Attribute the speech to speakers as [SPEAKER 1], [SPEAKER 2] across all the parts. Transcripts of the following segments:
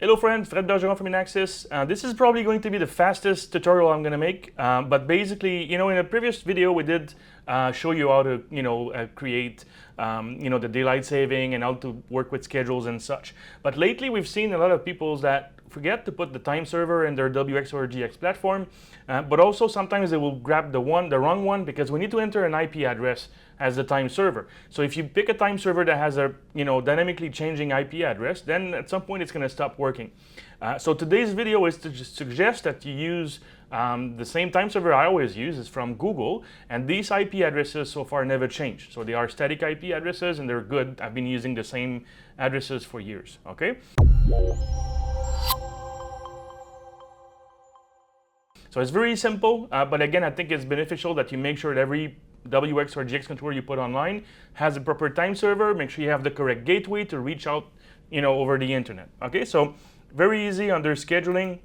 [SPEAKER 1] Hello friends, Fred Bergeron from Inaxsys. This is probably going to be the fastest tutorial I'm going to make, but basically, in a previous video we did show you how to, create, the daylight saving and how to work with schedules and such. But lately we've seen a lot of people that forget to put the time server in their WX or GX platform, but also sometimes they will grab the wrong one because we need to enter an IP address as the time server. So if you pick a time server that has a dynamically changing IP address, then at some point it's going to stop working. So today's video is to just suggest that you use the same time server I always use. Is from Google, and these IP addresses so far never changed. So they are static IP addresses and they're good. I've been using the same addresses for years. Okay. So it's very simple, but again, I think it's beneficial that you make sure that every WX or GX controller you put online has a proper time server. Make sure you have the correct gateway to reach out, over the internet. Okay, so very easy under scheduling.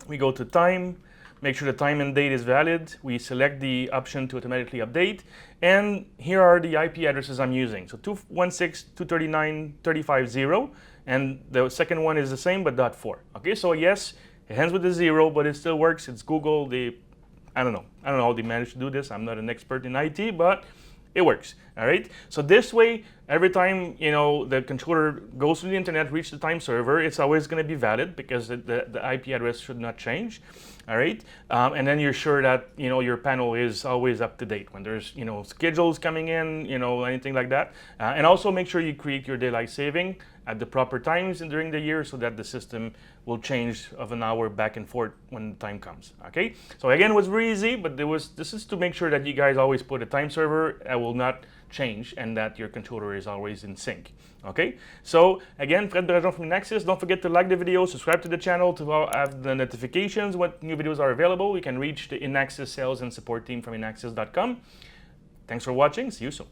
[SPEAKER 1] We go to time, make sure the time and date is valid. We select the option to automatically update, and here are the IP addresses I'm using. So 216.239.35.0, and the second one is the same but .4. Okay, so yes. It ends with a 0, but it still works. It's Google. I don't know how they managed to do this. I'm not an expert in IT, but it works. All right. So this way, every time the controller goes to the internet, reach the time server, it's always going to be valid because the IP address should not change. All right. And then you're sure that your panel is always up to date when there's schedules coming in, anything like that. And also make sure you create your daylight saving at the proper times during the year so that the system will change of an hour back and forth when the time comes. Okay. So again, it was very easy, but this is to make sure that you guys always put a time server that will not change and that your controller is always in sync. Okay, so again, Fred Bergeron from Inaxsys. Don't forget to like the video, subscribe to the channel to have the notifications when new videos are available. You can reach the Inaxsys sales and support team from inaxsys.com. Thanks for watching. See you soon.